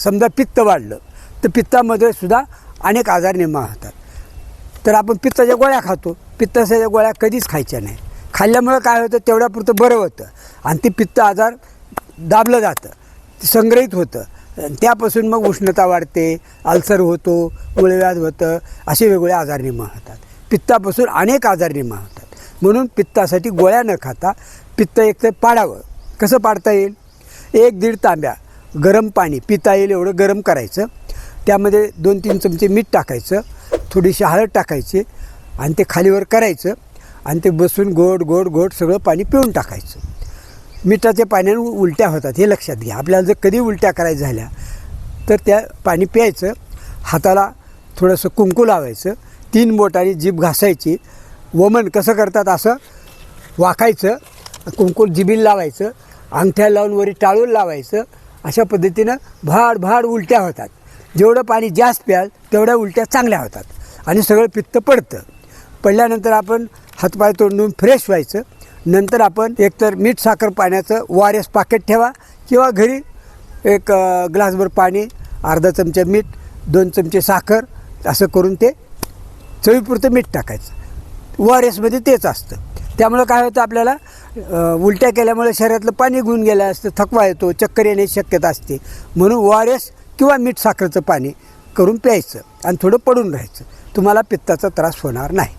समजा पित्त वाढलं तर पित्तामध्ये सुद्धा अनेक आजार निर्माण होतात. तर आपण पित्ताच्या गोळ्या खातो, पित्ताच्या गोळ्या कधीच खायच्या नाही. खाल्ल्यामुळं काय होतं, तेवढ्यापुरतं बरं होतं आणि ते पित्त आजार दाबलं जातं, ते संग्रहित होतं. त्यापासून मग उष्णता वाढते, अल्सर होतो, मूळव्याध होतं, असे वेगवेगळे आजार निर्माण होतात. पित्तापासून अनेक आजार निर्माण होतात. म्हणून पित्तासाठी गोळ्या न खाता पित्त एकतर पाडावं. कसं पाडता येईल? 1-1.5 तांब्या गरम पाणी पिता येईल एवढं गरम करायचं, त्यामध्ये 2-3 चमचे मीठ टाकायचं, थोडीशी हळद टाकायची आणि ते खालीवर करायचं आणि ते बसून गोड गोड गोड सगळं पाणी पिऊन टाकायचं. मिठाच्या पाण्याने उलट्या होतात हे लक्षात घ्या. आपल्याला जर कधी उलट्या करायच्या झाल्या तर त्या पाणी प्यायचं, हाताला थोडंसं कुंकू लावायचं, 3 बोटांनी जीभ घासायची, वमन कसं करतात असं वाकायचं, कुंकू जिभीला लावायचं, अंगठ्या लावून वरी टाळून लावायचं. अशा पद्धतीनं भाड भाड उलट्या होतात. जेवढं पाणी जास्त प्याल तेवढ्या उलट्या चांगल्या होतात आणि सगळं पित्त पडतं. पडल्यानंतर आपण हातपाय तोंडून फ्रेश व्हायचं. नंतर आपण एकतर मीठ साखर पाण्याचं ORS पाकेट ठेवा किंवा घरी एक ग्लासभर पाणी, अर्धा चमचा मीठ, 2 चमचे साखर, असं करून ते चवीपुरतं मीठ टाकायचं. ORSमध्ये तेच असतं. त्यामुळं काय होतं, आपल्याला उलट्या केल्यामुळे शरीरातलं पाणी गुण गेलं असतं, थकवा येतो, चक्कर येण्याची शक्यता असते. म्हणून ORS किंवा मीठ साखरेचं पाणी करून प्यायचं आणि थोडं पडून राहायचं. तुम्हाला पित्ताचा त्रास होणार नाही.